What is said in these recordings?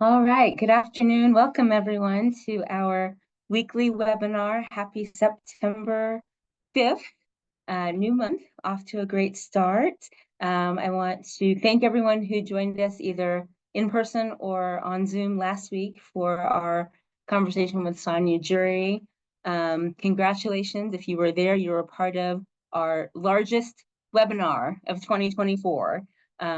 All right, good afternoon. Welcome everyone to our weekly webinar. Happy September 5th, new month, off to a great start. I want to thank everyone who joined us either in person or on Zoom last week for our conversation with Sonia Jury. Congratulations, if you were there, you were a part of our largest webinar of 2024.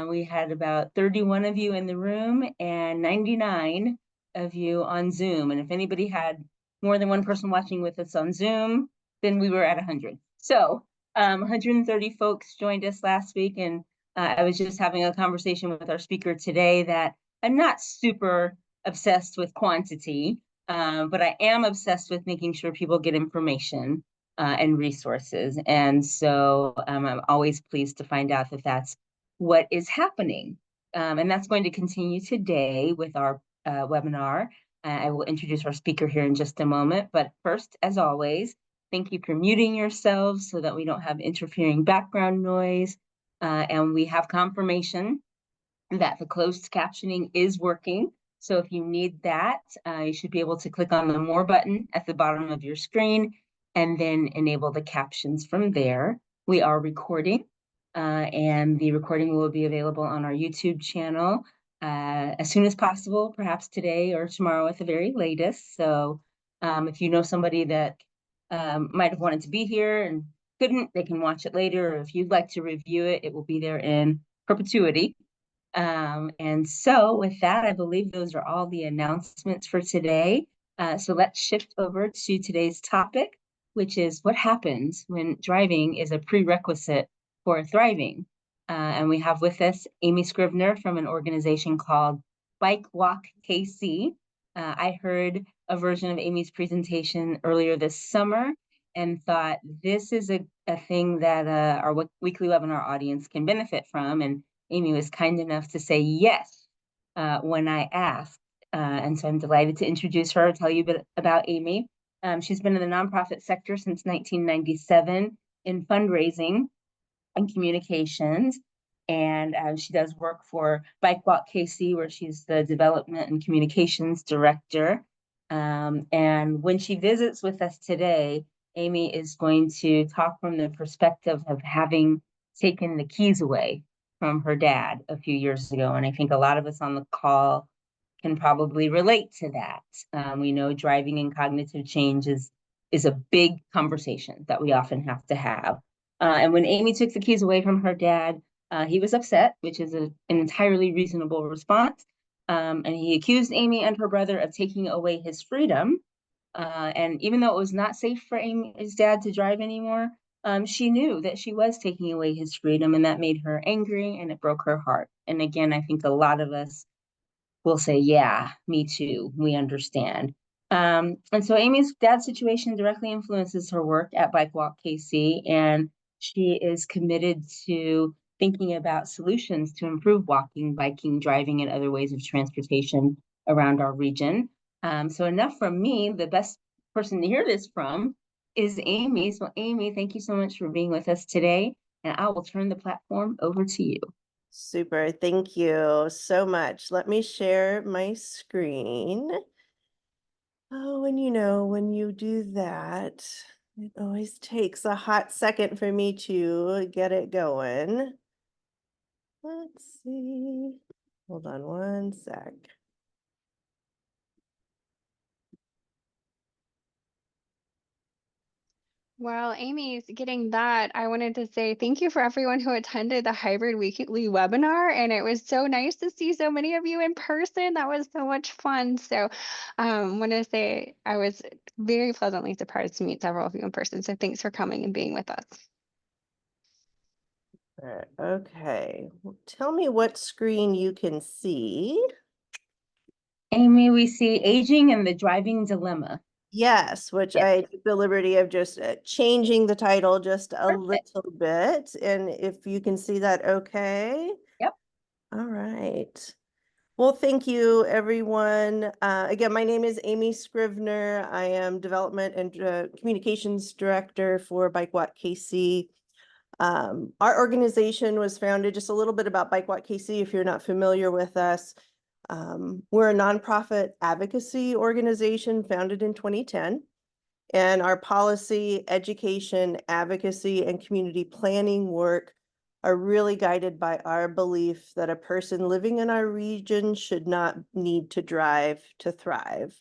We had about 31 of you in the room and 99 of you on Zoom. And if anybody had more than one person watching with us on Zoom, then we were at 100. So 130 folks joined us last week, and I was just having a conversation with our speaker today that I'm not super obsessed with quantity, but I am obsessed with making sure people get information and resources. And so I'm always pleased to find out that that's what is happening. And that's going to continue today with our webinar. I will introduce our speaker here in just a moment. But first, as always, thank you for muting yourselves so that we don't have interfering background noise. And we have confirmation that the closed captioning is working. So if you need that, you should be able to click on the More button at the bottom of your screen and then enable the captions from there. We are recording, and the recording will be available on our YouTube channel as soon as possible, perhaps today or tomorrow at the very latest. So if you know somebody that might have wanted to be here and couldn't, they can watch it later. Or if you'd like to review it, it will be there in perpetuity. And so with that, I believe those are all the announcements for today. So let's shift over to today's topic, which is what happens when driving is a prerequisite for thriving. And we have with us Amy Scrivener from an organization called Bike Walk KC. I heard a version of Amy's presentation earlier this summer and thought this is a thing that our weekly webinar audience can benefit from. And Amy was kind enough to say yes when I asked. And so I'm delighted to introduce her, tell you a bit about Amy. She's been in the nonprofit sector since 1997 in fundraising and communications. And she does work for Bike Walk KC, where she's the development and communications director. And when she visits with us today, Amy is going to talk from the perspective of having taken the keys away from her dad a few years ago. And I think a lot of us on the call can probably relate to that. We know driving and cognitive change is a big conversation that we often have to have. And when Amy took the keys away from her dad, he was upset, which is an entirely reasonable response. And he accused Amy and her brother of taking away his freedom. And even though it was not safe for Amy's dad to drive anymore, she knew that she was taking away his freedom, and that made her angry and it broke her heart. And again, I think a lot of us will say, yeah, me too, we understand. And so Amy's dad's situation directly influences her work at Bike Walk KC, and she is committed to thinking about solutions to improve walking, biking, driving, and other ways of transportation around our region. So enough from me. The best person to hear this from is Amy. So Amy, thank you so much for being with us today, and I will turn the platform over to you. Super. Thank you so much. Let me share my screen. Oh, and when you do that, it always takes a hot second for me to get it going. Let's see. Hold on one sec. While Amy's getting that, I wanted to say thank you for everyone who attended the hybrid weekly webinar. And it was so nice to see so many of you in person. That was so much fun. So I want to say I was very pleasantly surprised to meet several of you in person. So thanks for coming and being with us. Okay. Well, tell me what screen you can see. Amy, we see aging and the driving dilemma. Yes, which Yes. I took the liberty of just changing the title just a Perfect. little bit. And if you can see that, okay. Yep. All right. Well, thank you, everyone. Again, my name is Amy Scrivener. I am Development and Communications Director for Bike Walk KC. Our organization was founded, just a little bit about Bike Walk KC, if you're not familiar with us. We're a nonprofit advocacy organization founded in 2010. And our policy, education, advocacy, and community planning work are really guided by our belief that a person living in our region should not need to drive to thrive.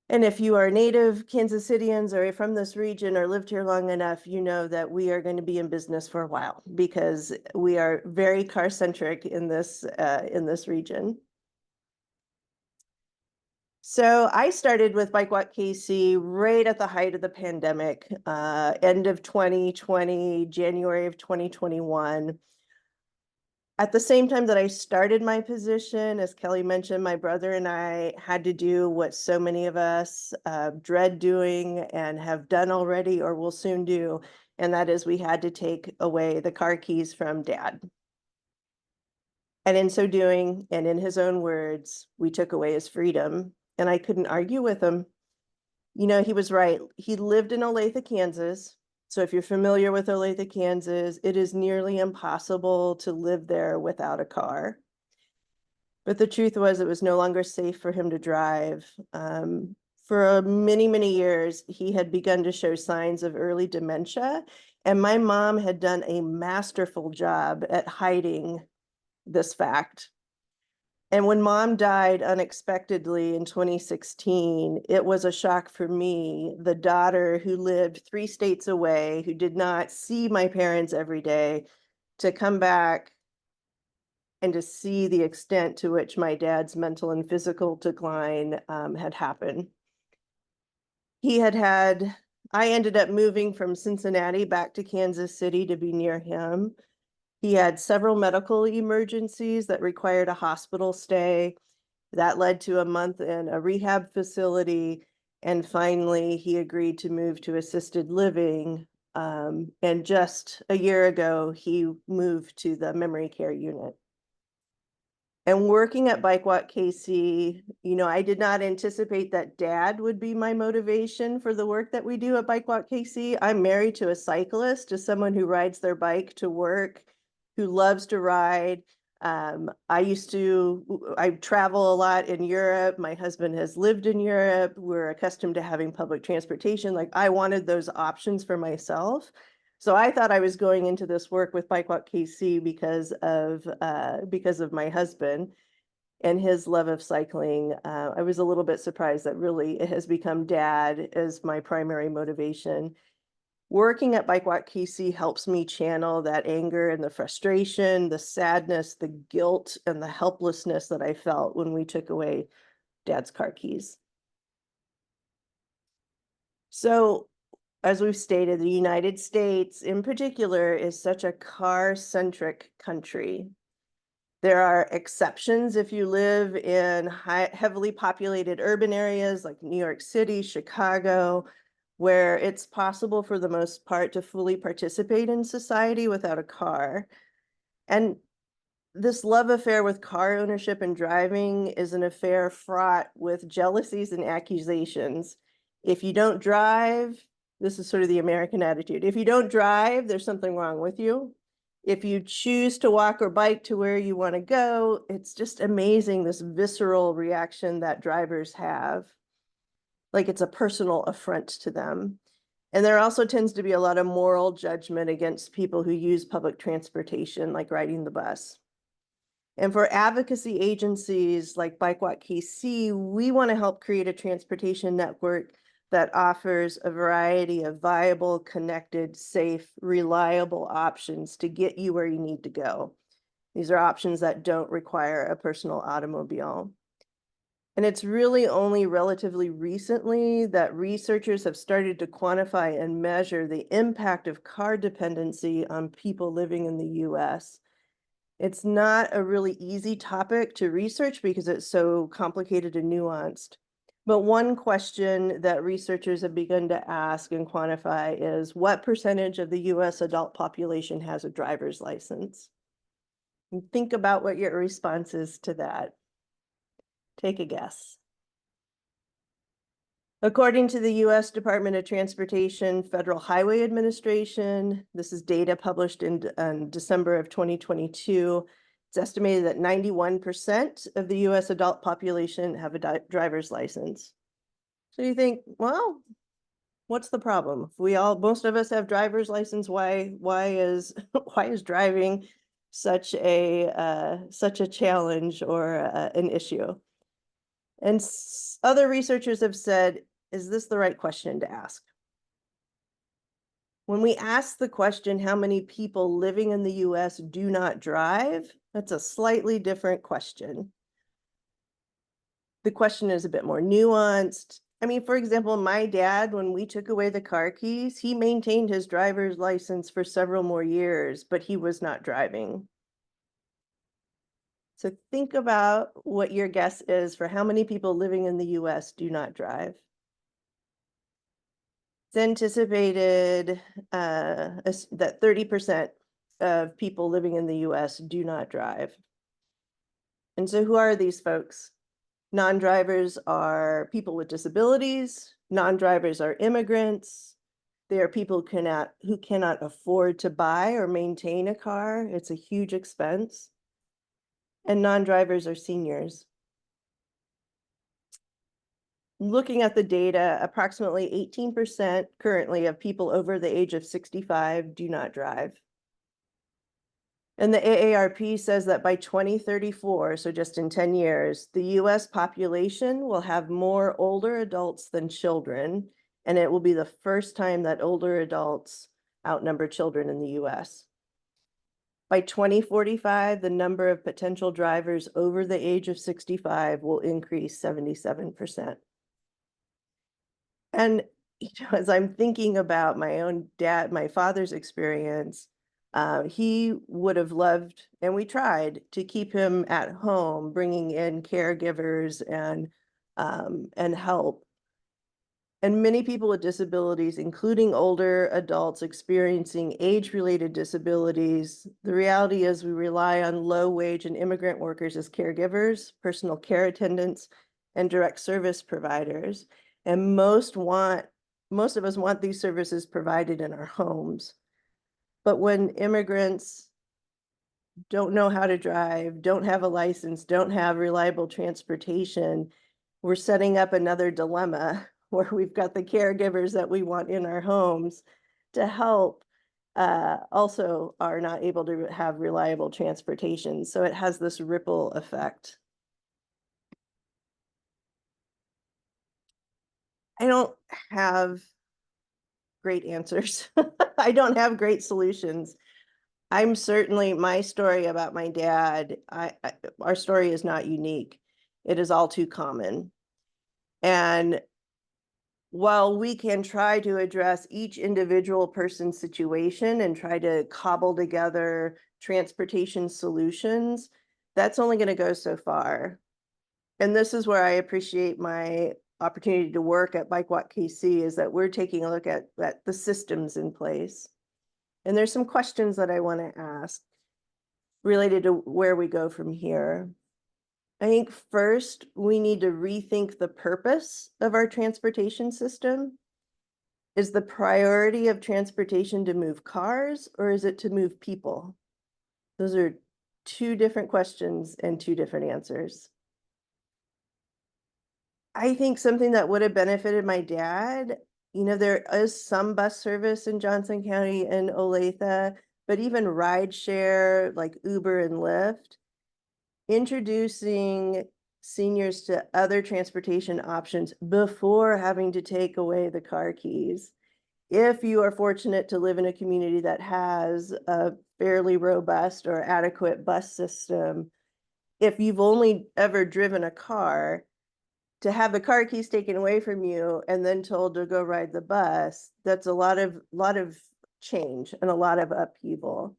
And if you are native Kansas Cityans or from this region or lived here long enough, you know that we are going to be in business for a while because we are very car-centric in this region. So I started with Bike Walk KC right at the height of the pandemic, end of 2020, January of 2021. At the same time that I started my position, as Kelly mentioned, my brother and I had to do what so many of us dread doing and have done already or will soon do, and that is we had to take away the car keys from Dad. And in so doing, and in his own words, we took away his freedom. And I couldn't argue with him. You know, he was right. He lived in Olathe, Kansas. So if you're familiar with Olathe, Kansas, it is nearly impossible to live there without a car. But the truth was it was no longer safe for him to drive. For many, many years, he had begun to show signs of early dementia. And my mom had done a masterful job at hiding this fact. And when Mom died unexpectedly in 2016, it was a shock for me, the daughter who lived 3 states away, who did not see my parents every day, to come back and to see the extent to which my dad's mental and physical decline had happened. I ended up moving from Cincinnati back to Kansas City to be near him. He had several medical emergencies that required a hospital stay. That led to a month in a rehab facility. And finally, he agreed to move to assisted living. And just a year ago, he moved to the memory care unit. And working at Bike Walk KC, you know, I did not anticipate that Dad would be my motivation for the work that we do at Bike Walk KC. I'm married to a cyclist, to someone who rides their bike to work, who loves to ride. I travel a lot in Europe. My husband has lived in Europe. We're accustomed to having public transportation. Like, I wanted those options for myself. So I thought I was going into this work with Bike Walk KC because of my husband and his love of cycling. I was a little bit surprised that really it has become Dad as my primary motivation. Working at Bike Walk KC helps me channel that anger and the frustration, the sadness, the guilt, and the helplessness that I felt when we took away Dad's car keys. So, as we've stated, the United States in particular is such a car-centric country. There are exceptions if you live in heavily populated urban areas like New York City, Chicago, where it's possible for the most part to fully participate in society without a car. And this love affair with car ownership and driving is an affair fraught with jealousies and accusations. If you don't drive, this is sort of the American attitude. If you don't drive, there's something wrong with you. If you choose to walk or bike to where you want to go, it's just amazing, this visceral reaction that drivers have. Like it's a personal affront to them. And there also tends to be a lot of moral judgment against people who use public transportation, like riding the bus. And for advocacy agencies like Bike Walk KC, we want to help create a transportation network that offers a variety of viable, connected, safe, reliable options to get you where you need to go. These are options that don't require a personal automobile. And it's really only relatively recently that researchers have started to quantify and measure the impact of car dependency on people living in the US. It's not a really easy topic to research because it's so complicated and nuanced. But one question that researchers have begun to ask and quantify is what percentage of the US adult population has a driver's license? And think about what your response is to that. Take a guess. According to the US Department of Transportation Federal Highway Administration, this is data published in December of 2022, It's estimated that 91% of the US adult population have a driver's license. So you think, well, what's the problem? If most of us have driver's license, why is why is driving such a challenge or an issue? And other researchers have said, is this the right question to ask? When we ask the question, how many people living in the US do not drive, that's a slightly different question. The question is a bit more nuanced. I mean, for example, my dad, when we took away the car keys, he maintained his driver's license for several more years, but he was not driving. So think about what your guess is for how many people living in the US do not drive. It's anticipated that 30% of people living in the US do not drive. And so who are these folks? Non-drivers are people with disabilities. Non-drivers are immigrants. They are people who cannot afford to buy or maintain a car. It's a huge expense. And non-drivers are seniors. Looking at the data, approximately 18% currently of people over the age of 65 do not drive. And the AARP says that by 2034, so just in 10 years, the US population will have more older adults than children, and it will be the first time that older adults outnumber children in the US. By 2045, the number of potential drivers over the age of 65 will increase 77%. And as I'm thinking about my father's experience, he would have loved, and we tried to keep him at home, bringing in caregivers and help. And many people with disabilities, including older adults experiencing age-related disabilities, the reality is we rely on low-wage and immigrant workers as caregivers, personal care attendants, and direct service providers. And most of us want these services provided in our homes. But when immigrants don't know how to drive, don't have a license, don't have reliable transportation, we're setting up another dilemma where we've got the caregivers that we want in our homes to help, also are not able to have reliable transportation. So it has this ripple effect. I don't have great answers. I don't have great solutions. My story about my dad, our story is not unique. It is all too common. And while we can try to address each individual person's situation and try to cobble together transportation solutions, that's only going to go so far. And this is where I appreciate my opportunity to work at Bike Walk KC, is that we're taking a look at the systems in place. And there's some questions that I want to ask related to where we go from here. I think first, we need to rethink the purpose of our transportation system. Is the priority of transportation to move cars, or is it to move people? Those are two different questions and two different answers. I think something that would have benefited my dad, there is some bus service in Johnson County and Olathe, but even rideshare like Uber and Lyft, introducing seniors to other transportation options before having to take away the car keys. If you are fortunate to live in a community that has a fairly robust or adequate bus system, if you've only ever driven a car, to have the car keys taken away from you and then told to go ride the bus, that's a lot of change and a lot of upheaval.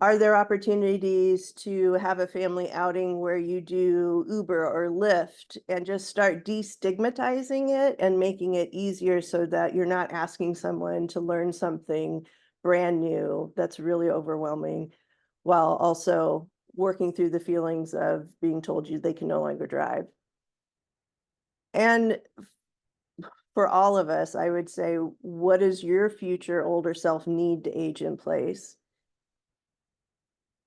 Are there opportunities to have a family outing where you do Uber or Lyft and just start destigmatizing it and making it easier so that you're not asking someone to learn something brand new that's really overwhelming, while also working through the feelings of being told they can no longer drive? And for all of us, I would say, what does your future older self need to age in place?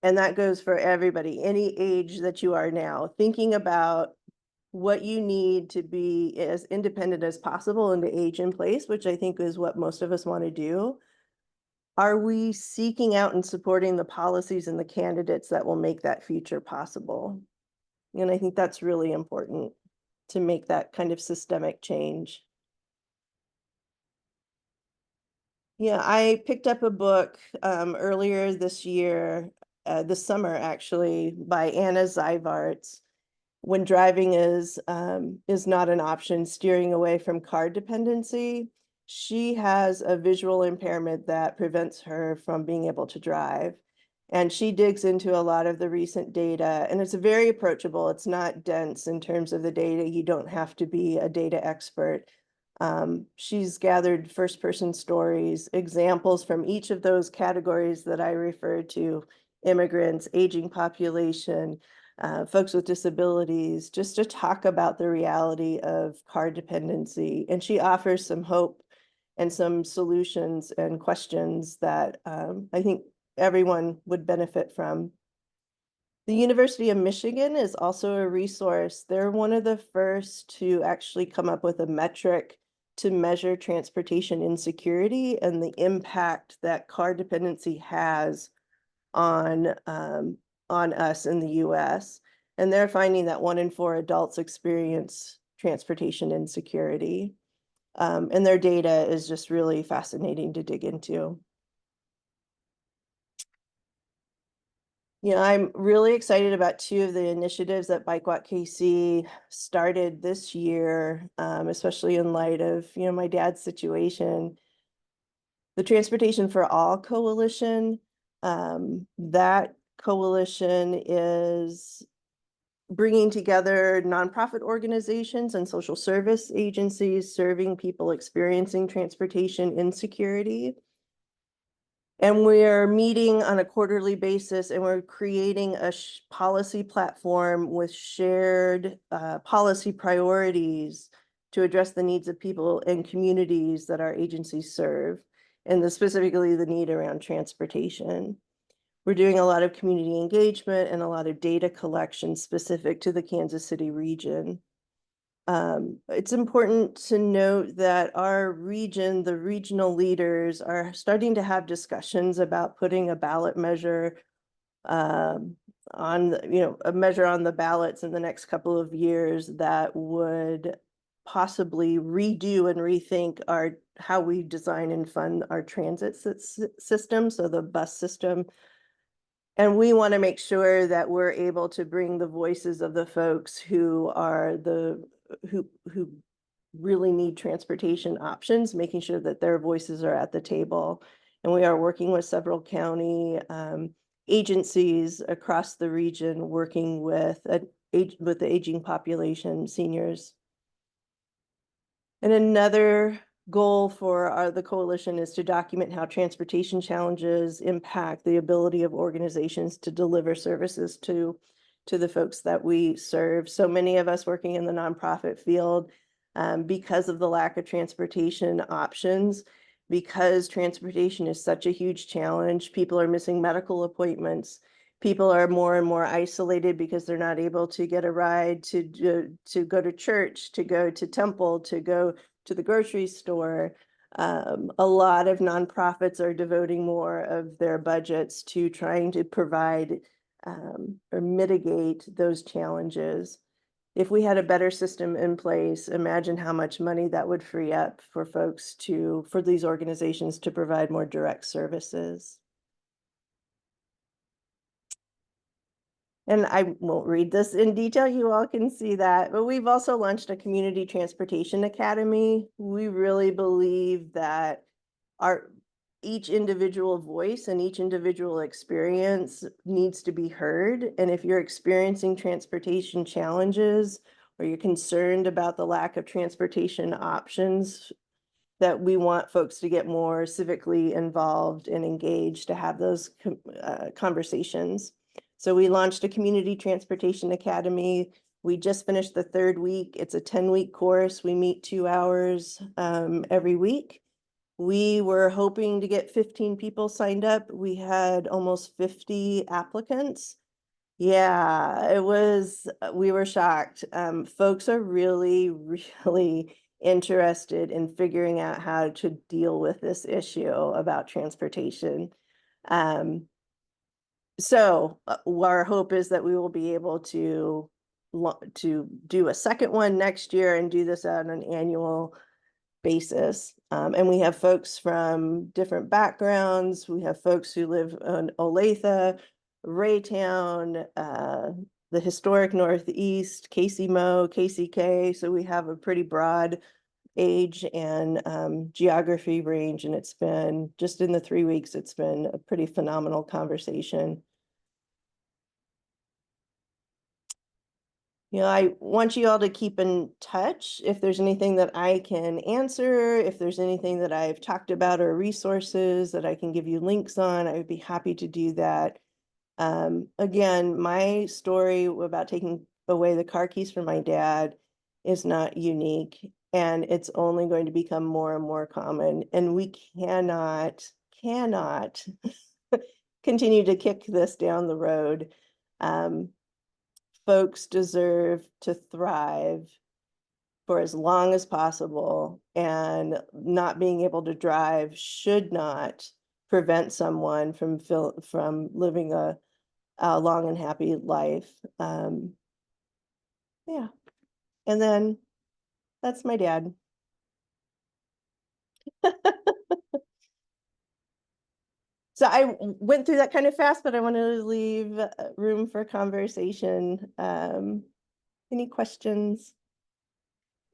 And that goes for everybody, any age that you are now, thinking about what you need to be as independent as possible and to age in place, which I think is what most of us want to do. Are we seeking out and supporting the policies and the candidates that will make that future possible? And I think that's really important to make that kind of systemic change. Yeah, I picked up a book earlier this year, this summer actually, by Anna Zeivarts, When Driving is Not an Option, Steering Away from Car Dependency. She has a visual impairment that prevents her from being able to drive. And she digs into a lot of the recent data, and it's very approachable. It's not dense in terms of the data. You don't have to be a data expert. She's gathered first-person stories, examples from each of those categories that I referred to: immigrants, aging population, folks with disabilities, just to talk about the reality of car dependency. And she offers some hope and some solutions and questions that I think everyone would benefit from. The University of Michigan is also a resource. They're one of the first to actually come up with a metric to measure transportation insecurity and the impact that car dependency has on us in the US. And they're finding that 1 in 4 adults experience transportation insecurity. And their data is just really fascinating to dig into. I'm really excited about 2 of the initiatives that Bike Walk KC started this year, especially in light of, my dad's situation. The Transportation for All Coalition, that coalition is bringing together nonprofit organizations and social service agencies serving people experiencing transportation insecurity. And we're meeting on a quarterly basis, and we're creating a policy platform with shared policy priorities to address the needs of people and communities that our agencies serve, and specifically the need around transportation. We're doing a lot of community engagement and a lot of data collection specific to the Kansas City region. It's important to note that our region, the regional leaders, are starting to have discussions about putting a ballot measure on a measure on the ballots in the next couple of years that would possibly redo and rethink how we design and fund our transit system, so the bus system. And we want to make sure that we're able to bring the voices of the folks who are who really need transportation options, making sure that their voices are at the table. And we are working with several county agencies across the region, working with the aging population, seniors. And another goal for the coalition is to document how transportation challenges impact the ability of organizations to deliver services to the folks that we serve. So many of us working in the nonprofit field, because of the lack of transportation options, because transportation is such a huge challenge, people are missing medical appointments. People are more and more isolated because they're not able to get a ride to go to church, to go to temple, to go to the grocery store. A lot of nonprofits are devoting more of their budgets to trying to provide or mitigate those challenges. If we had a better system in place, imagine how much money that would free up for for these organizations to provide more direct services. And I won't read this in detail, you all can see that, but we've also launched a Community Transportation Academy. We really believe that each individual voice and each individual experience needs to be heard. And if you're experiencing transportation challenges, or you're concerned about the lack of transportation options, that we want folks to get more civically involved and engaged to have those conversations. So we launched a Community Transportation Academy. We just finished the 3rd week. It's a 10-week course. We meet 2 hours every week. We were hoping to get 15 people signed up. We had almost 50 applicants. Yeah, it was, we were shocked. Folks are really, really interested in figuring out how to deal with this issue about transportation. So our hope is that we will be able to do a second one next year and do this on an annual basis. And we have folks from different backgrounds. We have folks who live in Olathe, Raytown, the historic Northeast, Casey Mo, KCK. So we have a pretty broad age and geography range. And it's been, just in the 3 weeks, it's been a pretty phenomenal conversation. You know, I want you all to keep in touch if there's anything that I can answer, if there's anything that I've talked about or resources that I can give you links on, I would be happy to do that. Again, my story about taking away the car keys from my dad is not unique, and it's only going to become more and more common, and we cannot continue to kick this down the road. Folks deserve to thrive for as long as possible, and not being able to drive should not prevent someone from living a long and happy life. Yeah, and then that's my dad. So I went through that kind of fast, but I wanted to leave room for conversation. Any questions?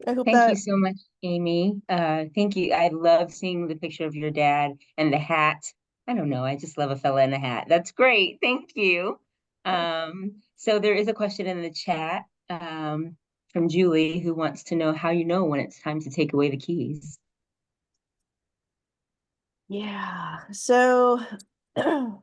I hope Thank you that so much, Amy. Thank you. I love seeing the picture of your dad and the hat. I don't know. I just love a fella in a hat. That's great. Thank you. So there is a question in the chat from Julie, who wants to know how you know when it's time to take away the keys. Yeah, so there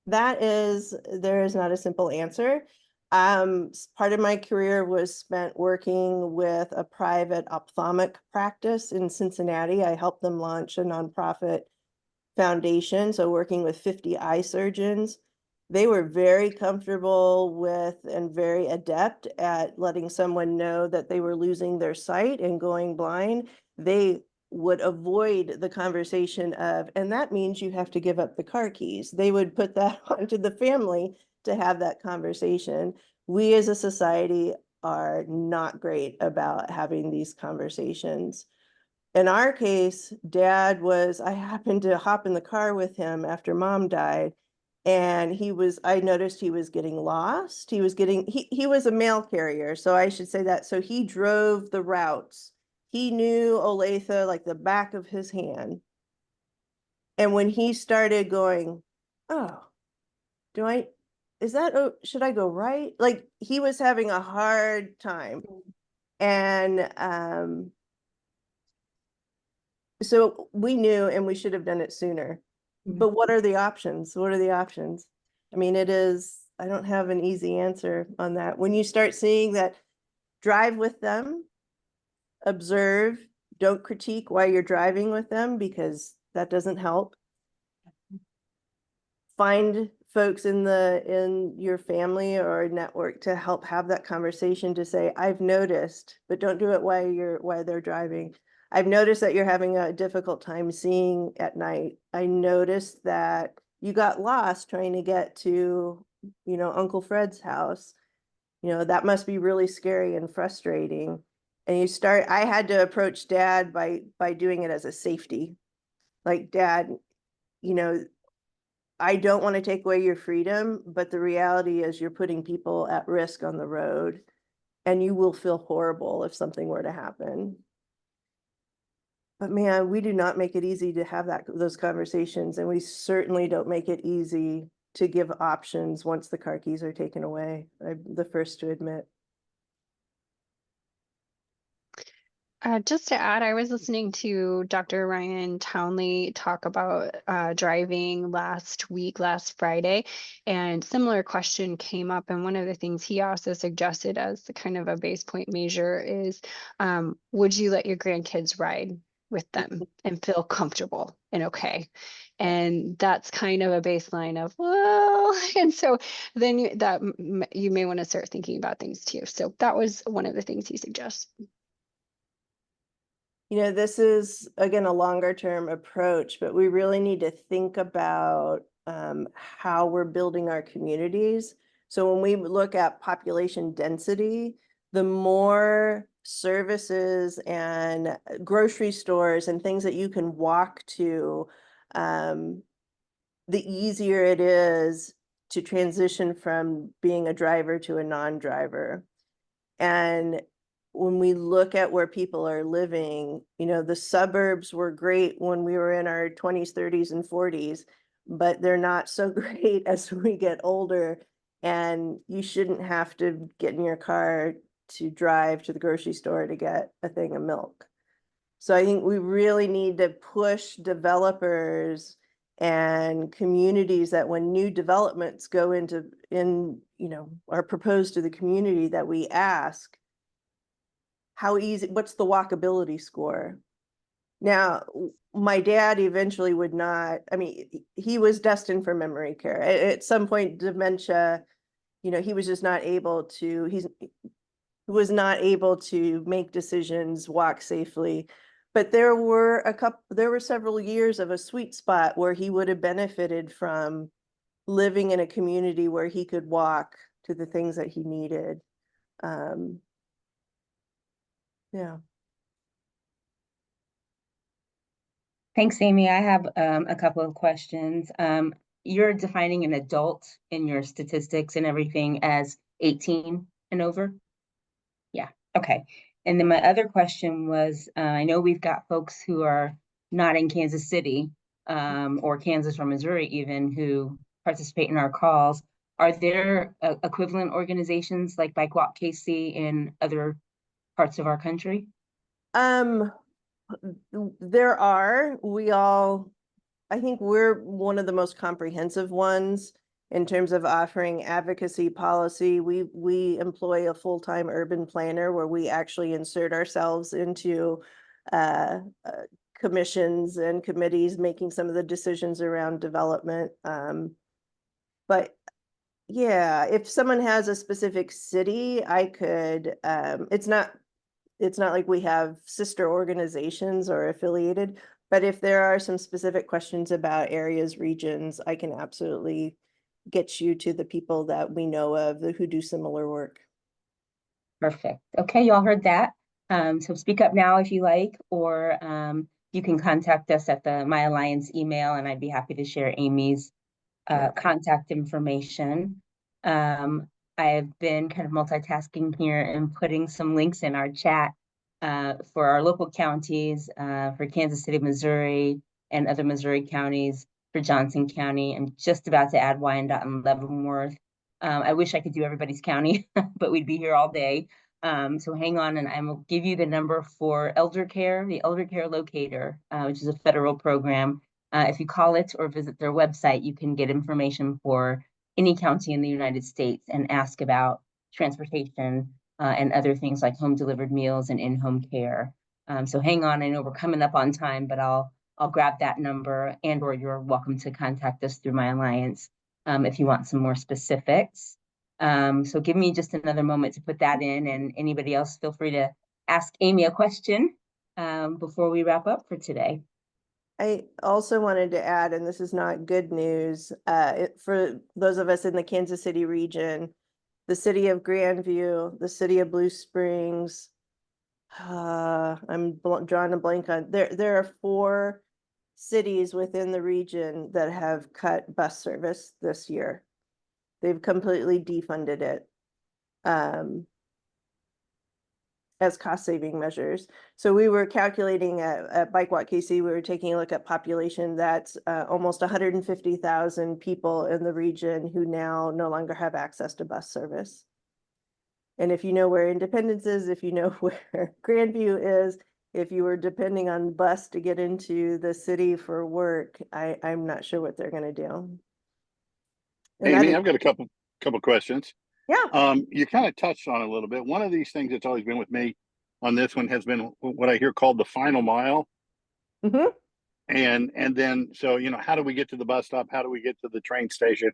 is not a simple answer. Part of my career was spent working with a private ophthalmic practice in Cincinnati. I helped them launch a nonprofit foundation, so working with 50 eye surgeons. They were very comfortable with and very adept at letting someone know that they were losing their sight and going blind. They would avoid the conversation of, and that means you have to give up the car keys. They would put that onto the family to have that conversation. We as a society are not great about having these conversations. In our case, I happened to hop in the car with him after mom died, and I noticed he was getting lost. He was a mail carrier, so I should say that. So he drove the routes. He knew Olathe like the back of his hand. And when he started going, oh, should I go right? Like, he was having a hard time. And so we knew, and we should have done it sooner. But what are the options? What are the options? I mean, I don't have an easy answer on that. When you start seeing that, drive with them, observe, don't critique while you're driving with them, because that doesn't help. Find folks in your family or network to help have that conversation, to say, I've noticed, but don't do it while they're driving. I've noticed that you're having a difficult time seeing at night. I noticed that you got lost trying to get to, Uncle Fred's house. That must be really scary and frustrating. And I had to approach Dad by doing it as a safety. Like, Dad, I don't want to take away your freedom, but the reality is you're putting people at risk on the road, and you will feel horrible if something were to happen. But man, we do not make it easy to have those conversations, and we certainly don't make it easy to give options once the car keys are taken away. I'm the first to admit. Just to add, I was listening to Dr. Ryan Townley talk about driving last Friday, and similar question came up. And one of the things he also suggested as the kind of a base point measure is, would you let your grandkids ride with them and feel comfortable and okay. And that's kind of a baseline of, well, and so then you may want to start thinking about things too. So that was one of the things he suggests. You know, this is, again, a longer term approach, but we really need to think about how we're building our communities. So when we look at population density, the more services and grocery stores and things that you can walk to, the easier it is to transition from being a driver to a non-driver. And when we look at where people are living, you know, the suburbs were great when we were in our 20s, 30s, and 40s, but they're not so great as we get older. And you shouldn't have to get in your car to drive to the grocery store to get a thing of milk. So I think we really need to push developers and communities that when new developments go into, are proposed to the community, that we ask, how easy, what's the walkability score? Now, my dad eventually would not, I mean, he was destined for memory care. At some point, dementia, he was just not able to, he was not able to make decisions, walk safely. But there were several years of a sweet spot where he would have benefited from living in a community where he could walk to the things that he needed. Yeah. Thanks, Amy. I have a couple of questions. You're defining an adult in your statistics and everything as 18 and over? Yeah, okay. And then my other question was, I know we've got folks who are not in Kansas City or Kansas or Missouri even who participate in our calls. Are there equivalent organizations like Bike Walk KC in other parts of our country? There are. I think we're one of the most comprehensive ones in terms of offering advocacy policy. We employ a full-time urban planner where we actually insert ourselves into commissions and committees making some of the decisions around development. But yeah, if someone has a specific city, I could, it's not like we have sister organizations or affiliated, but if there are some specific questions about areas, regions, I can absolutely get you to the people that we know of who do similar work. Perfect. Okay, y'all heard that. So speak up now if you like, or you can contact us at the My Alliance email, and I'd be happy to share Amy's contact information. I've been kind of multitasking here and putting some links in our chat for our local counties, for Kansas City, Missouri, and other Missouri counties, for Johnson County. I'm just about to add Wyandotte and Leavenworth. I wish I could do everybody's county, but we'd be here all day. So hang on, and I will give you the number for Elder Care, the Elder Care Locator, which is a federal program. If you call it or visit their website, you can get information for any county in the United States and ask about transportation and other things like home delivered meals and in-home care. So hang on, I know we're coming up on time, but I'll grab that number, and or you're welcome to contact us through My Alliance if you want some more specifics. So give me just another moment to put that in, and anybody else feel free to ask Amy a question before we wrap up for today. I also wanted to add, and this is not good news, for those of us in the Kansas City region, the city of Grandview, the city of Blue Springs, I'm drawing a blank on, there are 4 cities within the region that have cut bus service this year. They've completely defunded it as cost saving measures. So we were calculating at Bike Walk KC, we were taking a look at population that's almost 150,000 people in the region who now no longer have access to bus service. And if you know where Independence is, if you know where Grandview is, if you were depending on the bus to get into the city for work, I'm not sure what they're going to do. And Amy, I've got a couple questions. Yeah. You kind of touched on it a little bit. One of these things that's always been with me on this one has been what I hear called the final mile. Mhm. And then, so, you know, how do we get to the bus stop? How do we get to the train station?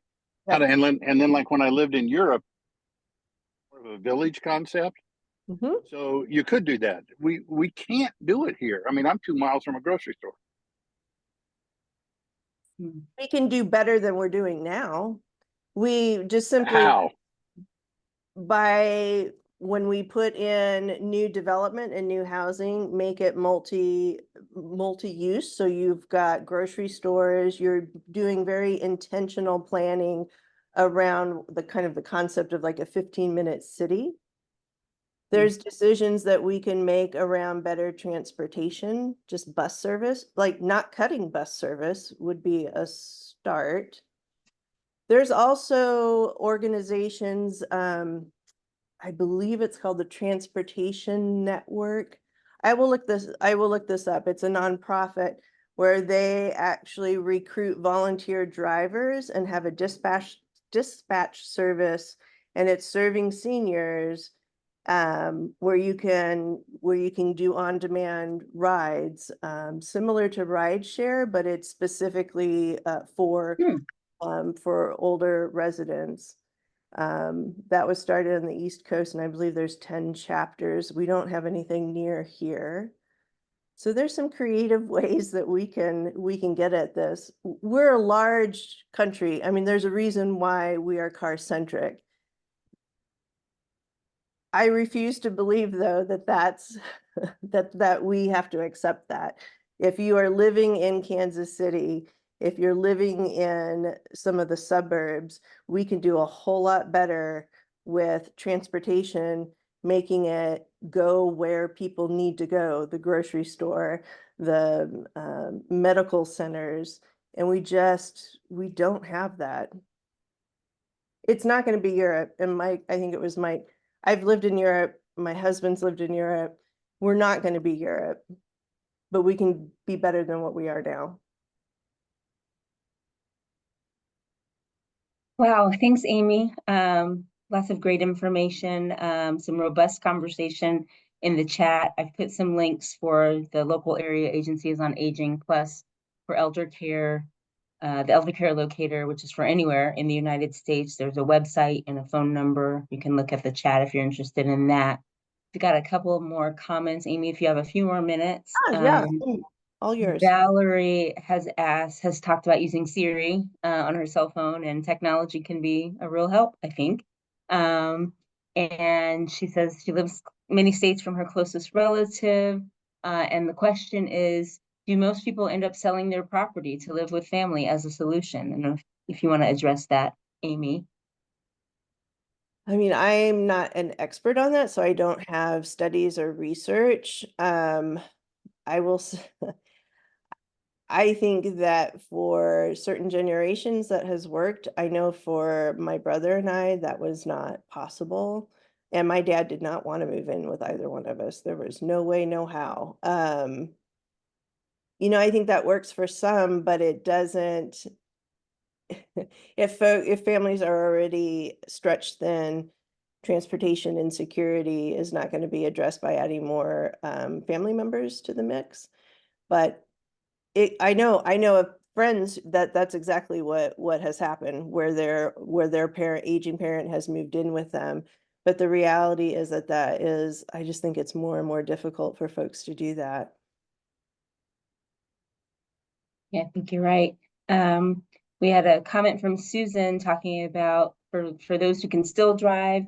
Yep. And then like when I lived in Europe, more of a village concept. Mhm. So you could do that. We can't do it here. I mean, I'm 2 miles from a grocery store. We can do better than we're doing now. We just simply How? by when we put in new development and new housing, make it multi-use. So you've got grocery stores, you're doing very intentional planning around the kind of the concept of like a 15-minute city. There's decisions that we can make around better transportation, just bus service, like not cutting bus service would be a start. There's also organizations, I believe it's called the Transportation Network. I will look this up. It's a nonprofit where they actually recruit volunteer drivers and have a dispatch service, and it's serving seniors, where you can do on-demand rides, similar to rideshare, but it's specifically for older residents. That was started on the East Coast, and I believe there's 10 chapters. We don't have anything near here. So there's some creative ways that we can get at this. We're a large country. I mean, there's a reason why we are car centric. I refuse to believe, though, that that's that we have to accept that. If you are living in Kansas City, if you're living in some of the suburbs, we can do a whole lot better with transportation, making it go where people need to go, the grocery store, the medical centers, and we don't have that. It's not going to be Europe. And Mike, I think it was Mike, I've lived in Europe. My husband's lived in Europe. We're not going to be Europe, but we can be better than what we are now. Wow, thanks, Amy. Lots of great information, some robust conversation in the chat. I've put some links for the local area agencies on aging, plus for elder care, the elder care locator, which is for anywhere in the United States. There's a website and a phone number. You can look at the chat if you're interested in that. We've got a couple more comments. Amy, if you have a few more minutes. Yeah, all yours. Valerie has talked about using Siri on her cell phone, and technology can be a real help, I think. And she says she lives many states from her closest relative. And the question is, do most people end up selling their property to live with family as a solution? And if you want to address that, Amy. I mean, I'm not an expert on that, so I don't have studies or research. I will I think that for certain generations that has worked. I know for my brother and I, that was not possible. And my dad did not want to move in with either one of us. There was no way, no how. I think that works for some, but it doesn't. If families are already stretched thin, transportation insecurity is not going to be addressed by adding more family members to the mix. But I know of friends that's exactly what has happened, where their aging parent has moved in with them. But the reality is I just think it's more and more difficult for folks to do that. Yeah, I think you're right. We had a comment from Susan talking about for those who can still drive,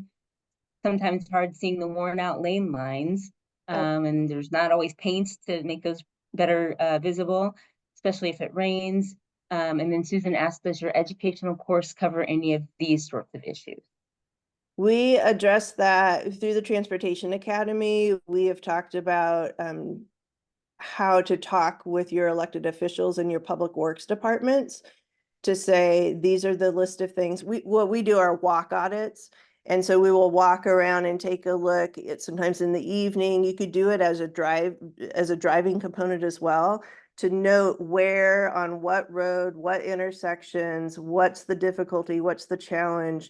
sometimes hard seeing the worn out lane lines. And there's not always paint to make those better visible, especially if it rains. And then Susan asked, does your educational course cover any of these sorts of issues? We address that through the Transportation Academy. We have talked about how to talk with your elected officials and your public works departments to say, these are the list of things. We do our walk audits. And so we will walk around and take a look. It's sometimes in the evening. You could do it as a driving component as well, to note where, on what road, what intersections, what's the difficulty, what's the challenge,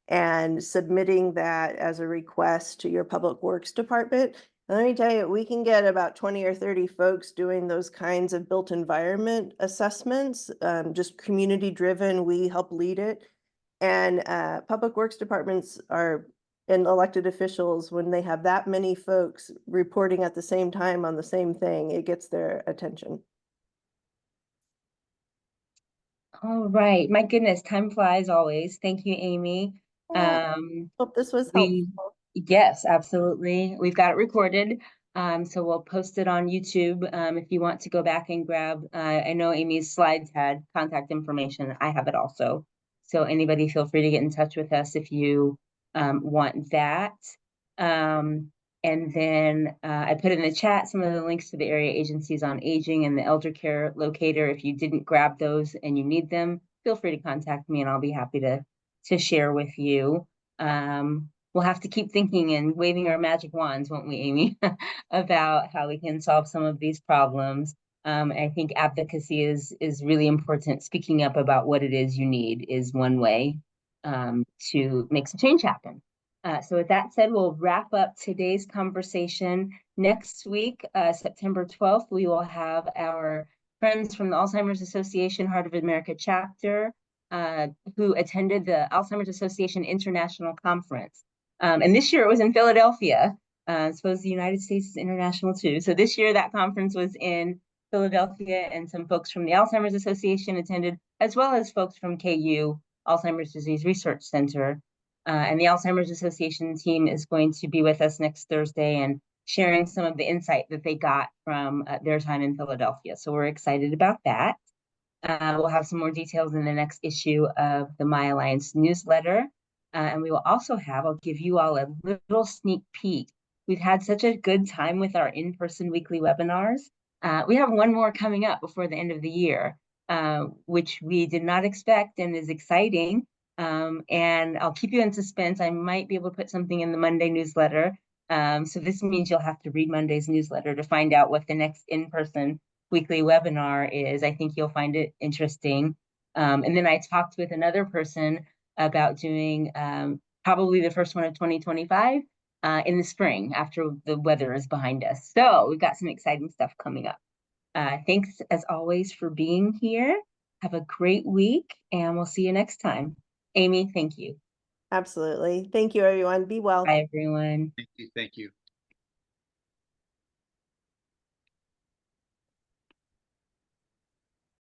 and submitting that as a request to your public works department. Let me tell you, we can get about 20 or 30 folks doing those kinds of built environment assessments, just community driven. We help lead it. And public works departments are and elected officials, when they have that many folks reporting at the same time on the same thing, it gets their attention. All right. My goodness, time flies always. Thank you, Amy. Yeah, hope this was we- helpful. Yes, absolutely. We've got it recorded. So we'll post it on YouTube if you want to go back and grab. I know Amy's slides had contact information. I have it also. So anybody feel free to get in touch with us if you want that. And then I put in the chat some of the links to the area agencies on aging and the elder care locator. If you didn't grab those and you need them, feel free to contact me and I'll be happy to share with you. We'll have to keep thinking and waving our magic wands, won't we, Amy, about how we can solve some of these problems. I think advocacy is really important. Speaking up about what it is you need is one way to make some change happen. So with that said, we'll wrap up today's conversation. Next week, September 12th, we will have our friends from the Alzheimer's Association Heart of America chapter who attended the Alzheimer's Association International Conference. And this year it was in Philadelphia. I suppose the United States is international too. So this year that conference was in Philadelphia, and some folks from the Alzheimer's Association attended, as well as folks from KU, Alzheimer's Disease Research Center. And the Alzheimer's Association team is going to be with us next Thursday and sharing some of the insight that they got from their time in Philadelphia. So we're excited about that. We'll have some more details in the next issue of the My Alliance newsletter. And we will also have, I'll give you all a little sneak peek. We've had such a good time with our in-person weekly webinars. We have one more coming up before the end of the year, which we did not expect and is exciting. And I'll keep you in suspense. I might be able to put something in the Monday newsletter. So this means you'll have to read Monday's newsletter to find out what the next in-person weekly webinar is. I think you'll find it interesting. And then I talked with another person about doing probably the first one of 2025 in the spring after the weather is behind us. So we've got some exciting stuff coming up. Thanks as always for being here. Have a great week and we'll see you next time. Amy, thank you. Absolutely. Thank you, everyone. Be well. Bye, everyone. Thank you. Thank you.